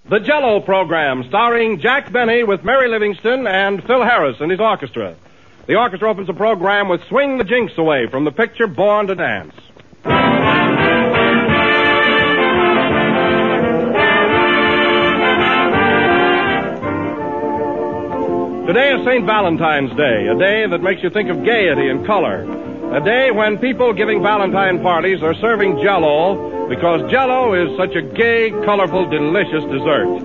The Jell-O Program, starring Jack Benny with Mary Livingston and Phil Harris and his orchestra. The orchestra opens the program with Swing the Jinx Away from the picture Born to Dance. Today is St. Valentine's Day, a day that makes you think of gaiety and color. A day when people giving Valentine parties are serving Jell-O because Jell-O is such a gay, colorful, delicious dessert.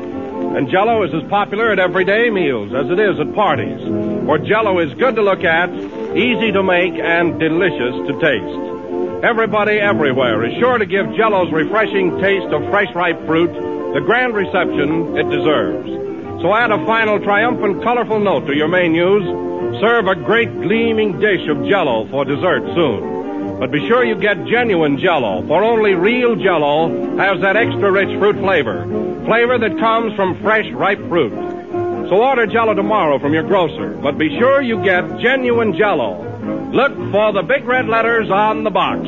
And Jell-O is as popular at everyday meals as it is at parties, for Jell-O is good to look at, easy to make, and delicious to taste. Everybody everywhere is sure to give Jell-O's refreshing taste of fresh, ripe fruit the grand reception it deserves. So add a final triumphant, colorful note to your menus. Serve a great gleaming dish of Jell-O for dessert soon. But be sure you get genuine Jell-O, for only real Jell-O has that extra rich fruit flavor that comes from fresh, ripe fruit. So order Jell-O tomorrow from your grocer, but be sure you get genuine Jell-O. Look for the big red letters on the box.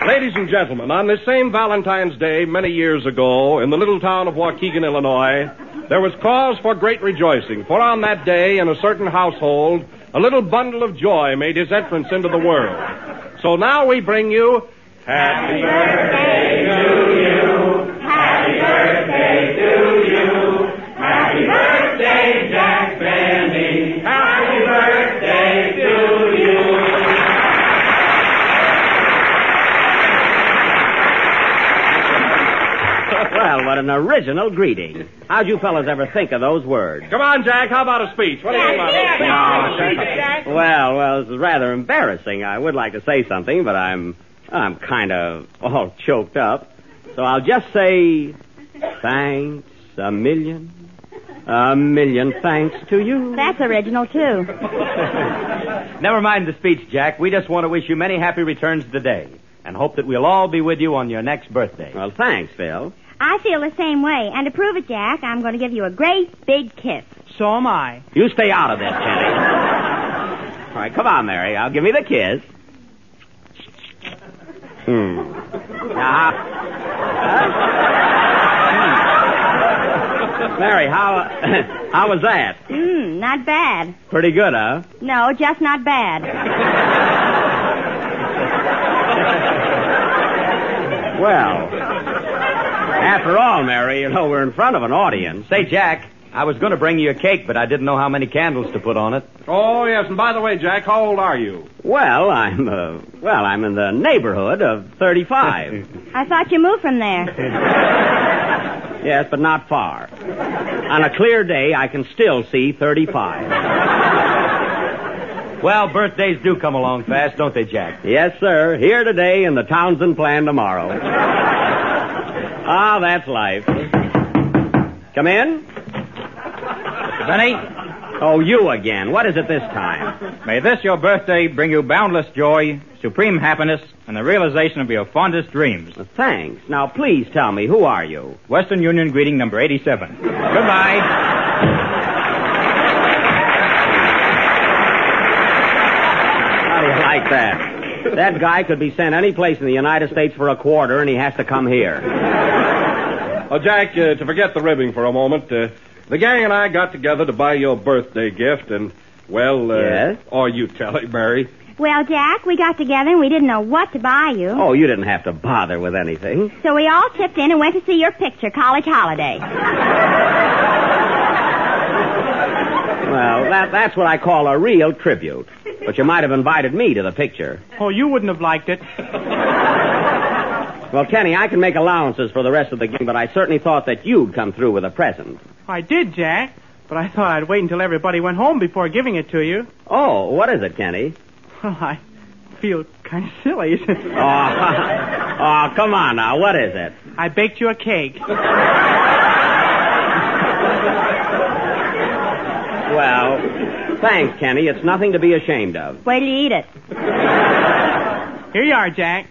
Ladies and gentlemen, on this same Valentine's Day many years ago in the little town of Waukegan, Illinois, there was cause for great rejoicing, for on that day in a certain household, a little bundle of joy made his entrance into the world. So now we bring you Happy Birthday to you. Happy Birthday to you. Happy Birthday, Jack Benny. Happy Birthday to you. Well, what an original greeting. How'd you fellas ever think of those words? Come on, Jack. How about a speech? What do you think about a speech? Well, this is rather embarrassing. I would like to say something, but I'm kind of all choked up. So I'll just say thanks a million thanks to you. That's original, too. Never mind the speech, Jack. We just want to wish you many happy returns of the day and hope that we'll all be with you on your next birthday. Well, thanks, Phil. I feel the same way. And to prove it, Jack, I'm going to give you a great big kiss. So am I. You stay out of this, Kenny. All right, come on, Mary. I'll give you the kiss. Mary, how was that? Not bad. Pretty good, huh? No, just not bad. Well, after all, Mary, you know, we're in front of an audience. Say, Jack, I was going to bring you a cake, but I didn't know how many candles to put on it. Oh, yes, and by the way, Jack, how old are you? Well, I'm in the neighborhood of 35. I thought you moved from there. Yes, but not far. On a clear day, I can still see 35. Well, birthdays do come along fast, don't they, Jack? Yes, sir. Here today and the Townsend plan tomorrow. Ah, that's life. Come in. Mr. Benny? Oh, you again. What is it this time? May this your birthday bring you boundless joy, supreme happiness, and the realization of your fondest dreams. Well, thanks. Now, please tell me, who are you? Western Union greeting number 87. Goodbye. How do you like that? That guy could be sent any place in the United States for a quarter, and he has to come here. Oh, Jack, to forget the ribbing for a moment, the gang and I got together to buy you a birthday gift, and, well, Yes? Or you tell it, Mary. Well, Jack, we got together and we didn't know what to buy you. Oh, you didn't have to bother with anything. So we all chipped in and went to see your picture, College Holiday. Well, that's what I call a real tribute. But you might have invited me to the picture. Oh, you wouldn't have liked it. Well, Kenny, I can make allowances for the rest of the gang, but I certainly thought that you'd come through with a present. I did, Jack, but I thought I'd wait until everybody went home before giving it to you. Oh, what is it, Kenny? Well, I feel kind of silly. Oh, come on now. What is it? I baked you a cake. Well, thanks, Kenny. It's nothing to be ashamed of. Wait till you eat it. Here you are, Jack.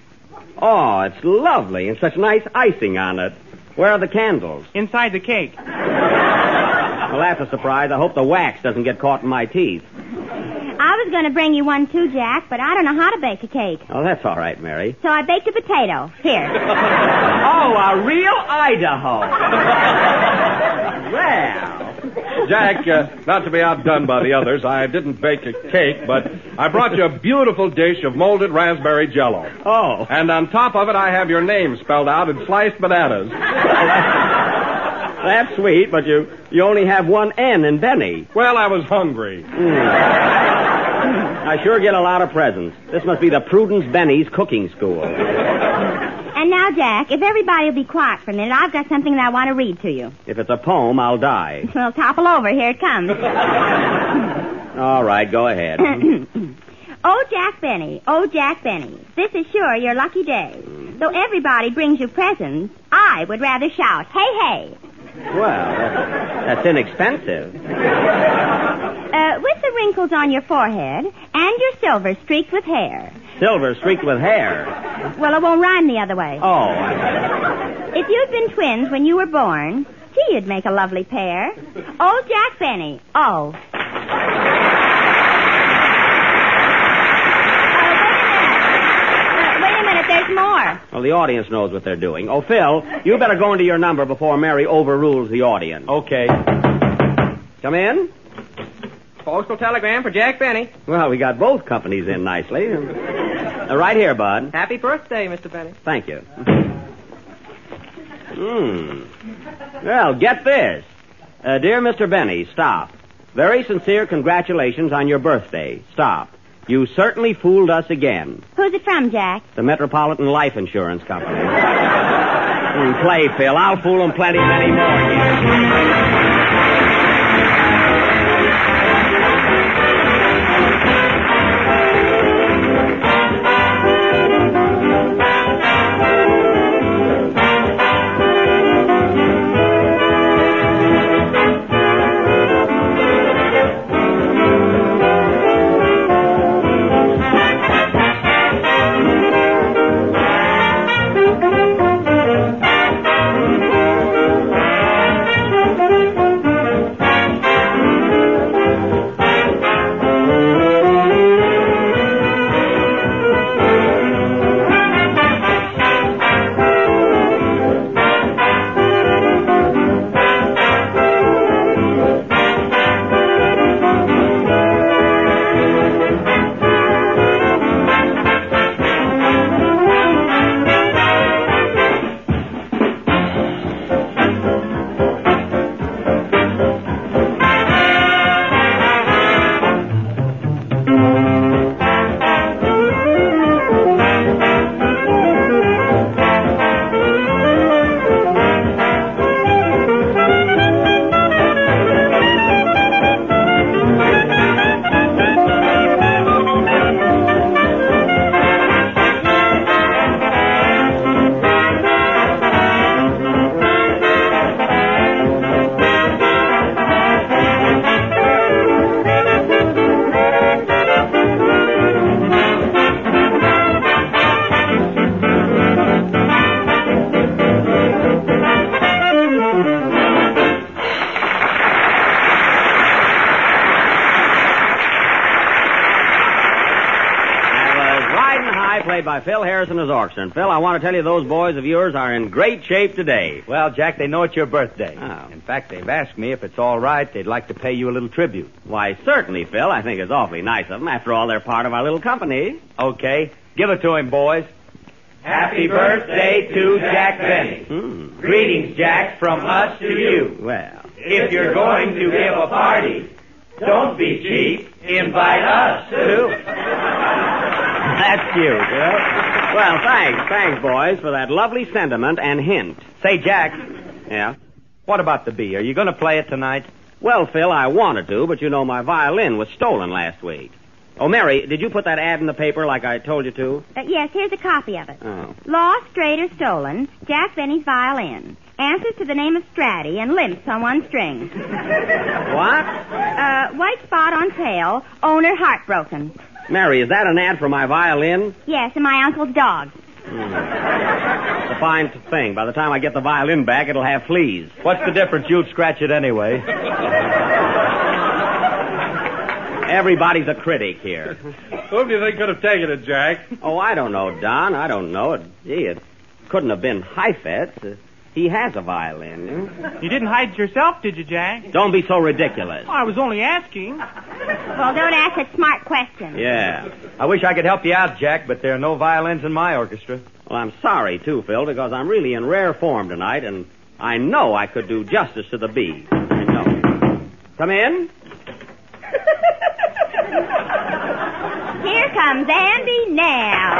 Oh, it's lovely, and such nice icing on it. Where are the candles? Inside the cake. Well, that's a surprise. I hope the wax doesn't get caught in my teeth. I was going to bring you one too, Jack, but I don't know how to bake a cake. Oh, that's all right, Mary. So I baked a potato. Here. Oh, a real Idaho. Well. Jack, not to be outdone by the others, I didn't bake a cake, but I brought you a beautiful dish of molded raspberry jello. Oh. And on top of it, I have your name spelled out in sliced bananas. That's sweet, but you only have one N in Benny. Well, I was hungry. I sure get a lot of presents. This must be the Prudence Benny's cooking school. And now, Jack, if everybody will be quiet for a minute, I've got something that I want to read to you. If it's a poem, I'll die. Well, topple over. Here it comes. All right, go ahead. Oh, Jack Benny, oh, Jack Benny, this is sure your lucky day. Though everybody brings you presents, I would rather shout, hey, hey. Well, that's inexpensive. With the wrinkles on your forehead and your silver streaked with hair. Silver streaked with hair. Well, it won't rhyme the other way. Oh. If you'd been twins when you were born, gee, you'd make a lovely pair. Oh, Jack Benny, oh. There's more. Well, the audience knows what they're doing. Oh, Phil, you better go into your number before Mary overrules the audience. Okay. Come in. Postal telegram for Jack Benny. Well, we got both companies in nicely. Right here, Bud. Happy birthday, Mr. Benny. Thank you. Well, get this. Dear Mr. Benny, stop. Very sincere congratulations on your birthday. Stop. You certainly fooled us again. Who's it from, Jack? The Metropolitan Life Insurance Company. Play, Phil. I'll fool them plenty many more. By Phil Harrison as Orchestra. Phil, I want to tell you those boys of yours are in great shape today. Well, Jack, they know it's your birthday. Oh. In fact, they've asked me if it's all right, they'd like to pay you a little tribute. Why, certainly, Phil. I think it's awfully nice of them. After all, they're part of our little company. Okay. Give it to him, boys. Happy birthday to Jack Benny. Greetings, Jack, from us to you. Well. If you're going to give a party, don't be cheap. Invite us, too. That's cute. Well, thanks, boys, for that lovely sentiment and hint. Say, Jack. Yeah? What about the bee? Are you going to play it tonight? Well, Phil, I wanted to, but you know my violin was stolen last week. Oh, Mary, did you put that ad in the paper like I told you to? Yes, here's a copy of it. Oh. Lost, strayed, or stolen, Jack Benny's violin. answers to the name of Stratty and limps on one string. What? White spot on tail, owner heartbroken. Mary, is that an ad for my violin? Yes, and my uncle's dog. It's a fine thing. By the time I get the violin back, it'll have fleas. What's the difference? You'd scratch it anyway. Everybody's a critic here. Who do you think could have taken it, Jack? Oh, I don't know, Don. I don't know. Gee, it couldn't have been Heifetz. He has a violin. You didn't hide it yourself, did you, Jack? Don't be so ridiculous. I was only asking. Well, don't ask that smart question. Yeah. I wish I could help you out, Jack, but there are no violins in my orchestra. Well, I'm sorry, too, Phil, because I'm really in rare form tonight, and I know I could do justice to the B. I know. Come in. Here comes Andy now.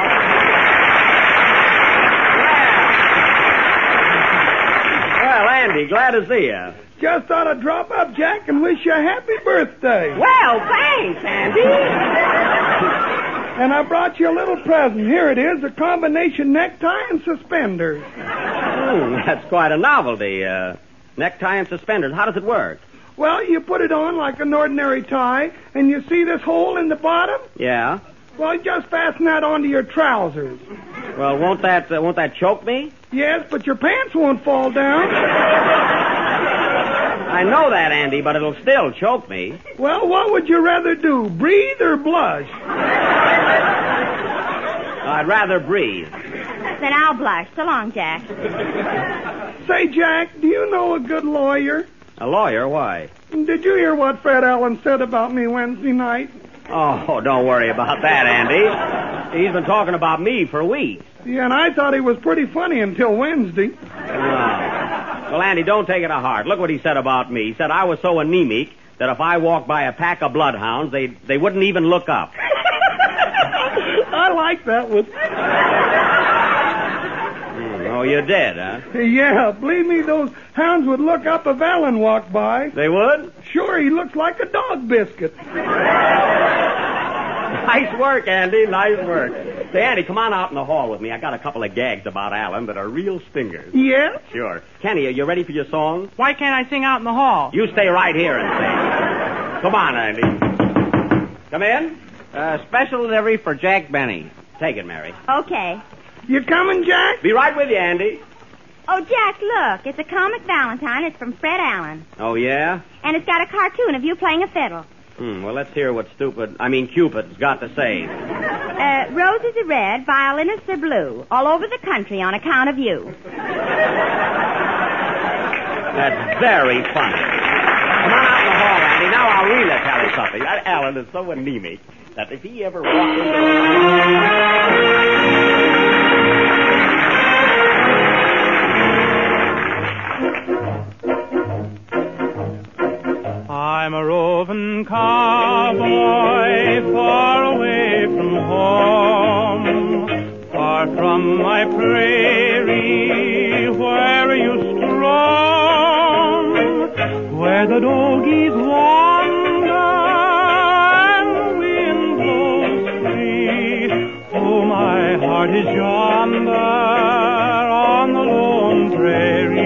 Well, Andy, glad to see you. Just thought I'd drop up, Jack, and wish you a happy birthday. Well, thanks, Andy. And I brought you a little present. Here it is, a combination necktie and suspenders. That's quite a novelty. Necktie and suspenders. How does it work? Well, you put it on like an ordinary tie, and you see this hole in the bottom? Yeah. Well, just fasten that onto your trousers. Well, won't that choke me? Yes, but your pants won't fall down. I know that, Andy, but it'll still choke me. Well, what would you rather do, breathe or blush? I'd rather breathe. Then I'll blush. So long, Jack. Say, Jack, do you know a good lawyer? A lawyer? Why? Did you hear what Fred Allen said about me Wednesday night? Oh, don't worry about that, Andy. He's been talking about me for weeks. Yeah, and I thought he was pretty funny until Wednesday. Well, Andy, don't take it to heart. Look what he said about me. He said I was so anemic that if I walked by a pack of bloodhounds, they wouldn't even look up. I like that one. Oh, you did, huh? Yeah, believe me, those hounds would look up if Allen walked by. They would? Sure, he looks like a dog biscuit. Nice work, Andy. Nice work. Say, Andy, come on out in the hall with me. I got a couple of gags about Allen that are real stingers. Yeah? Sure. Kenny, are you ready for your song? Why can't I sing out in the hall? You stay right here and sing. Come on, Andy. Come in. Special delivery for Jack Benny. Take it, Mary. Okay. You coming, Jack? Be right with you, Andy. Oh, Jack, look. It's a comic Valentine. It's from Fred Allen. Oh, yeah? And it's got a cartoon of you playing a fiddle. Well, let's hear what Cupid's got to say. Roses are red, violinists are blue. All over the country on account of you. That's very funny. Come on out in the hall, Andy. Now I'll really tell you something. That Allen is so anemic that if he ever walked into I'm a roving cowboy far away from home, far from my prairie where I used to roam, where the doggies wander and the wind blows free. Oh, my heart is yonder on the lone prairie.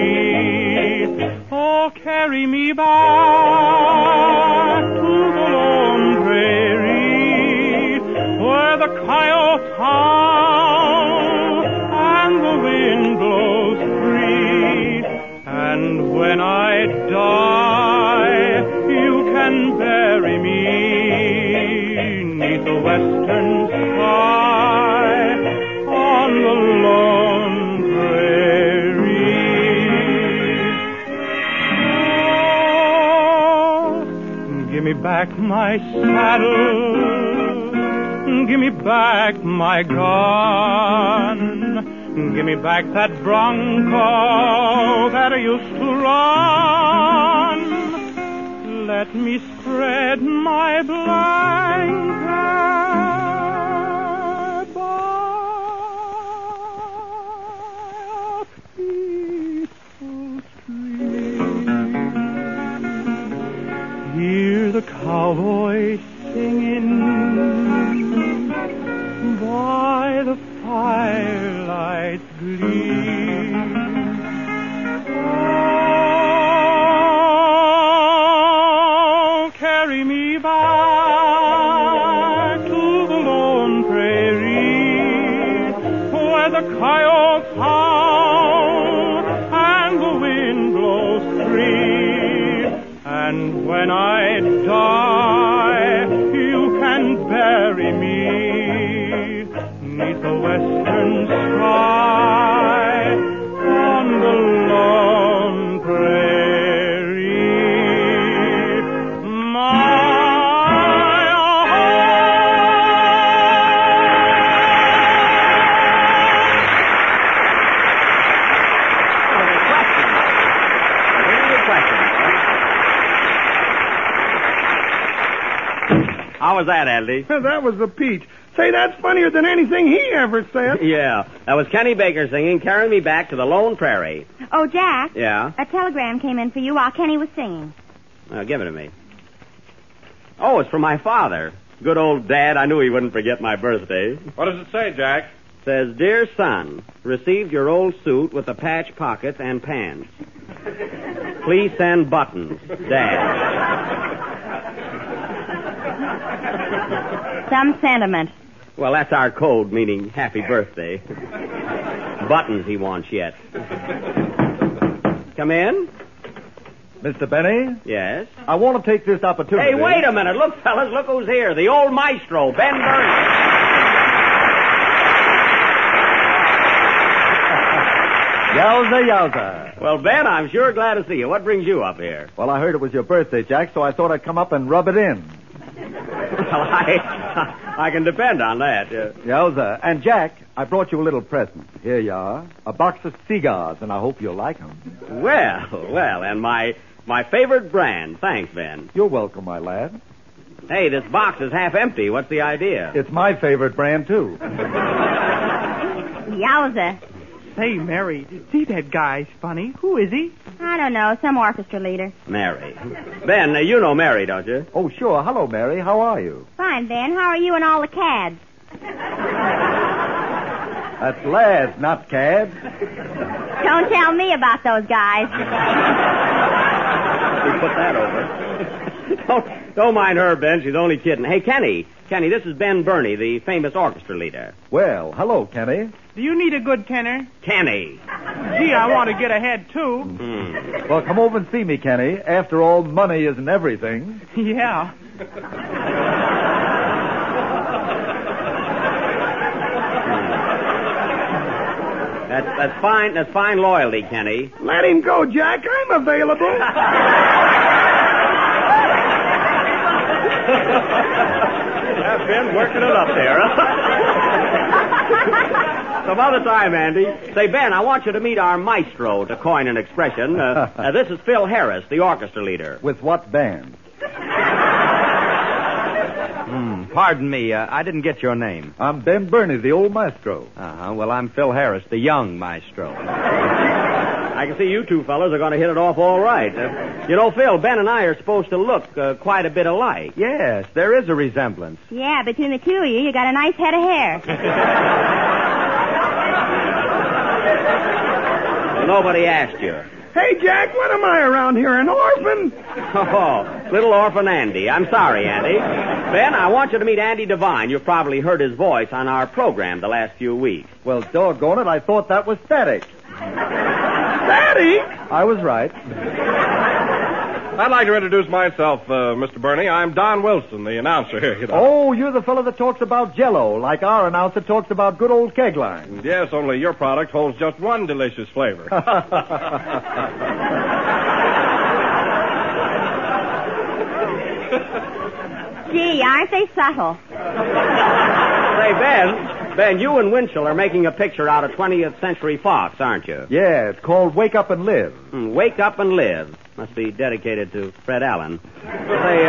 Oh, carry me back to the lone prairie where the coyotes howl and the wind blows free. And when I die, you can bury me 'neath the western sky on the lone prairie. Give me back my saddle, give me back my gun, give me back that bronco that I used to run. Let me spread my blanket by a peaceful stream. Hear the cowboy singing by the firelight's gleam. Oh, carry me back to the lone prairie where the coyotes howl and the wind blows free. And when I die, you can bury me 'neath the western sky on the lone prairie. My How was that, Andy? That was the peach. Say, that's funnier than anything he ever said. Yeah, that was Kenny Baker singing Carry Me Back to the Lone Prairie. Oh, Jack. Yeah? A telegram came in for you while Kenny was singing. Give it to me. Oh, it's from my father. Good old Dad. I knew he wouldn't forget my birthday. What does it say, Jack? Says, Dear son, received your old suit with the patch pockets and pants. Please send buttons. Dad. Some sentiment. Well, that's our code, meaning happy birthday. Buttons he wants yet. Come in? Mr. Benny, Yes? I want to take this opportunity. Hey, wait a minute. Look, fellas, look who's here. The old maestro, Ben Burney. Yowza, yowza. Well, Ben, I'm sure glad to see you. What brings you up here? Well, I heard it was your birthday, Jack, so I thought I'd come up and rub it in. Well, I can depend on that. Yowza. And, Jack, I brought you a little present. Here you are. A box of cigars, and I hope you'll like them. Well, and my favorite brand. Thanks, Ben. You're welcome, my lad. Hey, this box is half empty. What's the idea? It's my favorite brand, too. Yowza. Say, Mary, see that guy's funny. Who is he? I don't know, some orchestra leader. Mary. Ben, you know Mary, don't you? Oh, sure. Hello, Mary. How are you? Fine, Ben. How are you and all the cads? That's lads, not cads. Don't tell me about those guys. We put that over. Don't mind her, Ben. She's only kidding. Hey, Kenny, this is Ben Burney, the famous orchestra leader. Well, hello, Kenny. Do you need a good tenor? Kenny. Gee, I want to get ahead, too. Well, come over and see me, Kenny. After all, money isn't everything. Yeah. That's fine. That's fine loyalty, Kenny. Let him go, Jack. I'm available. Yeah, Ben, working it up there, huh? Some other time, Andy. Say, Ben, I want you to meet our maestro, to coin an expression. This is Phil Harris, the orchestra leader. With what band? Pardon me, I didn't get your name. I'm Ben Burney, the old maestro. Uh-huh. Well, I'm Phil Harris, the young maestro. I can see you two fellas are going to hit it off all right. Phil, Ben and I are supposed to look quite a bit alike. Yes, there is a resemblance. Yeah, between the two of you, you got a nice head of hair. Well, nobody asked you. Hey, Jack, what am I around here, an orphan? Oh, little orphan Andy. I'm sorry, Andy. Ben, I want you to meet Andy Devine. You've probably heard his voice on our program the last few weeks. Well, doggone it, I thought that was Static. Static? I was right. I'd like to introduce myself, Mr. Burney. I'm Don Wilson, the announcer here. Oh, you're the fellow that talks about Jell-O, like our announcer talks about good old keg line. Yes, only your product holds just one delicious flavor. Gee, aren't they subtle? Say, Ben, you and Winchell are making a picture out of 20th Century Fox, aren't you? Yeah, it's called Wake Up and Live. Wake Up and Live. Must be dedicated to Fred Allen. Say,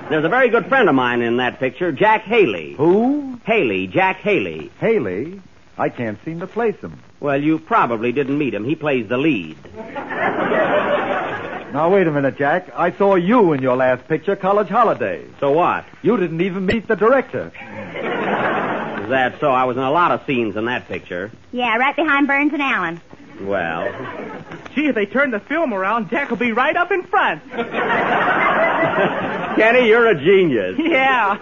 there's a very good friend of mine in that picture, Jack Haley. Who? Haley, Jack Haley. Haley? I can't seem to place him. Well, you probably didn't meet him. He plays the lead. Now, wait a minute, Jack. I saw you in your last picture, College Holiday. So what? You didn't even meet the director. Is that so? I was in a lot of scenes in that picture. Yeah, right behind Burns and Allen. Well, Gee, if they turn the film around, Jack will be right up in front. Kenny, you're a genius. Yeah.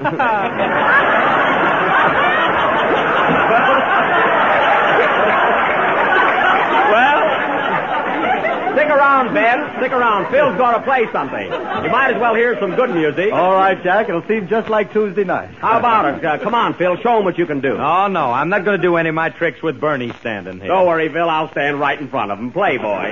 Well, stick around, Ben. Stick around. Phil's going to play something. You might as well hear some good music. All right, Jack. It'll seem just like Tuesday night. How about it? Come on, Phil. Show him what you can do. Oh, no, I'm not going to do any of my tricks with Bernie standing here. Don't worry, Phil. I'll stand right in front of him. Play, boy.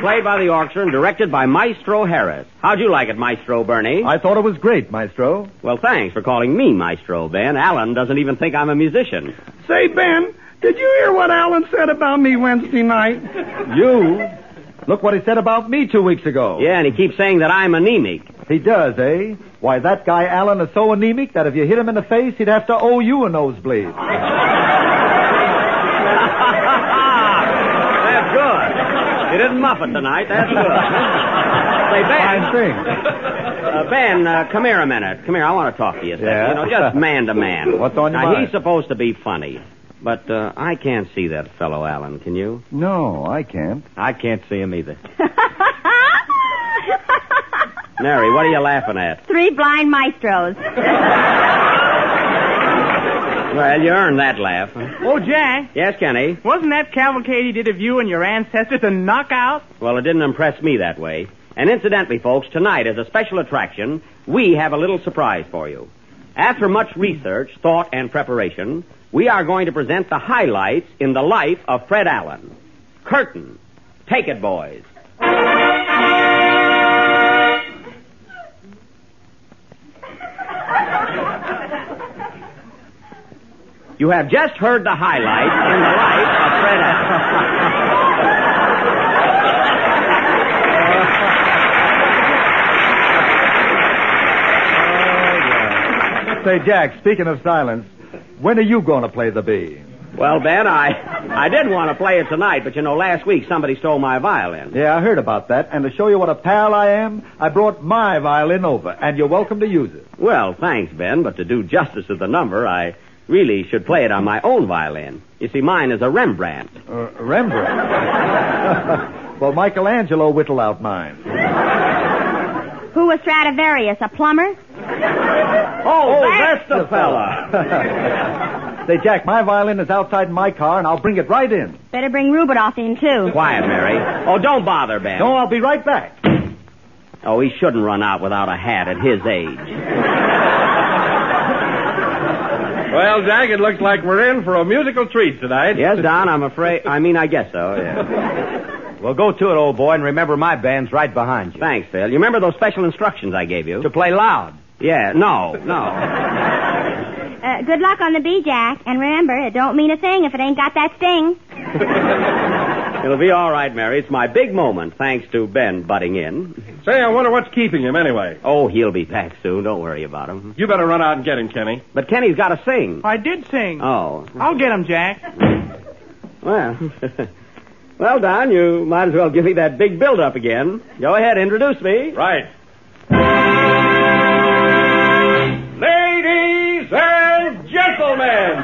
Played by the orchestra and directed by Maestro Harris. How'd you like it, Maestro Bernie? I thought it was great, Maestro. Well, thanks for calling me Maestro, Ben. Alan doesn't even think I'm a musician. Say, Ben, did you hear what Alan said about me Wednesday night? You? Look what he said about me 2 weeks ago. Yeah, and he keeps saying that I'm anemic. He does, eh? Why, that guy Alan is so anemic that if you hit him in the face, he'd have to owe you a nosebleed. That's good. You didn't muff it tonight. That's good. Say, Ben. Fine thing. Ben, come here a minute. Come here. I want to talk to you a second. Yeah? You know, just man to man. What's on your now, mind? he's supposed to be funny. But I can't see that fellow, Alan. Can you? No, I can't. I can't see him either. Mary, what are you laughing at? 3 blind maestros. Well, you earned that laugh. Oh, Jack, Yes, Kenny? wasn't that cavalcade he did of you and your ancestors a knockout? Well, it didn't impress me that way. And incidentally, folks, tonight, as a special attraction, we have a little surprise for you. After much research, thought, and preparation, we are going to present the highlights in the life of Fred Allen. Curtain. Take it, boys. You have just heard the highlights in the life of Fred Allen. Say, Jack, speaking of silence, when are you going to play the bee? Well, Ben, I did want to play it tonight, but, you know, last week somebody stole my violin. Yeah, I heard about that. And to show you what a pal I am, I brought my violin over, and you're welcome to use it. Well, thanks, Ben, but to do justice to the number, I really should play it on my own violin. You see, mine is a Rembrandt. Rembrandt? Well, Michelangelo whittled out mine. Who was Stradivarius, a plumber? Oh, that's the fella. Say, Jack, my violin is outside in my car, and I'll bring it right in. Better bring Rubinoff in, too. Quiet, Mary. Oh, don't bother, Ben. No, I'll be right back. Oh, he shouldn't run out without a hat at his age. Well, Jack, it looks like we're in for a musical treat tonight. Yes, Don, I guess so, yeah. Well, go to it, old boy, and remember my band's right behind you. Thanks, Phil. You remember those special instructions I gave you? To play loud. Yeah, no. Good luck on the bee, Jack. And remember, it don't mean a thing if it ain't got that sting. It'll be all right, Mary. It's my big moment, thanks to Ben butting in. Say, I wonder what's keeping him anyway. Oh, he'll be back soon. Don't worry about him. You better run out and get him, Kenny. But Kenny's got to sing. I did sing. Oh. I'll get him, Jack. Well, well, Don, you might as well give me that big build-up again. Go ahead, introduce me. Right. Ladies and gentlemen,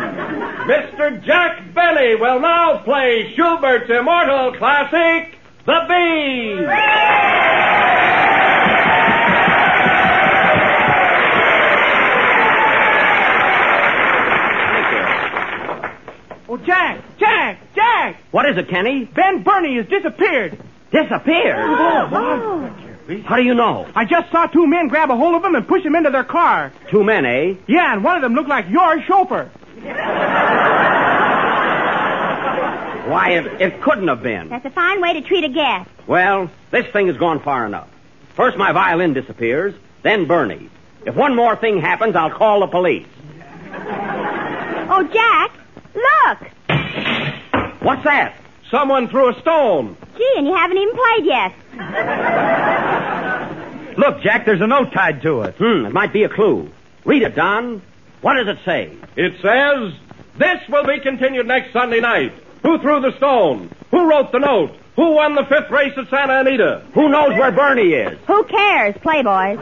Mr. Jack Benny will now play Schubert's immortal classic, The Bee. Oh, Jack! What is it, Kenny? Ben Burney has disappeared. Disappeared? How do you know? I just saw two men grab a hold of him and push him into their car. Two men, eh? Yeah, and one of them looked like your chauffeur. Why, it couldn't have been. That's a fine way to treat a guest. Well, this thing has gone far enough. First my violin disappears, then Bernie. If one more thing happens, I'll call the police. Oh, Jack, look. What's that? Someone threw a stone. Gee, and you haven't even played yet. Look, Jack, there's a note tied to it. It might be a clue. Read it, Don. What does it say? It says, this will be continued next Sunday night. Who threw the stone? Who wrote the note? Who won the 5th race at Santa Anita? Who knows where Bernie is? Who cares, Playboys?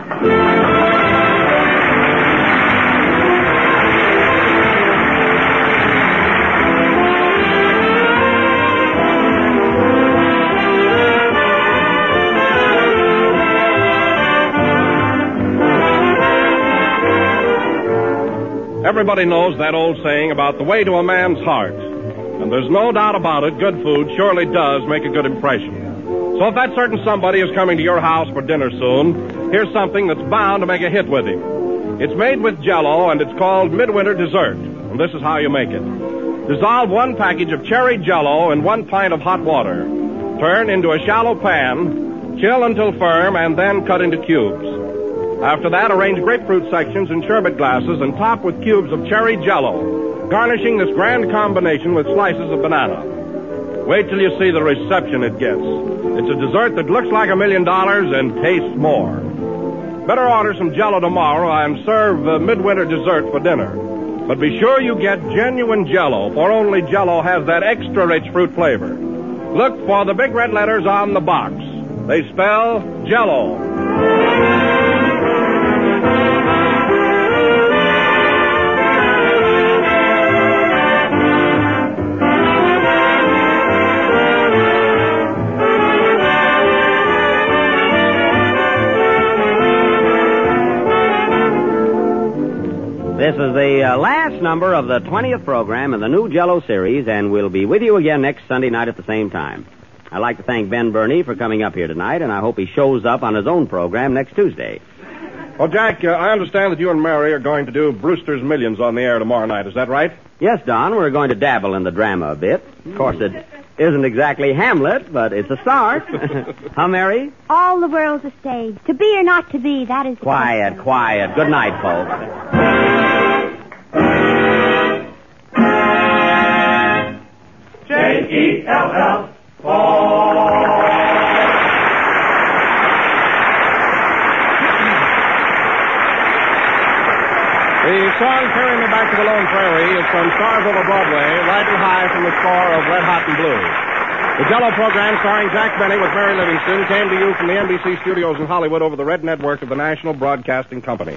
Everybody knows that old saying about the way to a man's heart. And there's no doubt about it, good food surely does make a good impression. So if that certain somebody is coming to your house for dinner soon, here's something that's bound to make a hit with him. It's made with Jell-O, and it's called Midwinter Dessert. And this is how you make it. Dissolve 1 package of cherry Jell-O in 1 pint of hot water. Turn into a shallow pan, chill until firm, and then cut into cubes. After that, arrange grapefruit sections in sherbet glasses and top with cubes of cherry Jell-O, garnishing this grand combination with slices of banana. Wait till you see the reception it gets. It's a dessert that looks like $1 million and tastes more. Better order some Jell-O tomorrow and serve Midwinter Dessert for dinner. But be sure you get genuine Jell-O, for only Jell-O has that extra rich fruit flavor. Look for the big red letters on the box. They spell Jell-O. This is the last number of the 20th program in the new Jell-O series, and we'll be with you again next Sunday night at the same time. I'd like to thank Ben Burney for coming up here tonight, and I hope he shows up on his own program next Tuesday. Well, Jack, I understand that you and Mary are going to do Brewster's Millions on the air tomorrow night. Is that right? Yes, Don, we're going to dabble in the drama a bit. Of course, it isn't exactly Hamlet, but it's a start. Huh, Mary? All the world's a stage. To be or not to be, that is the Quiet. Good night, folks. Jell. The song Carry Me Back to the Lone Prairie is from Stars Over Broadway, riding high from the score of Red Hot and Blue. The Jell-O program starring Jack Benny with Mary Livingston came to you from the NBC studios in Hollywood over the Red Network of the National Broadcasting Company.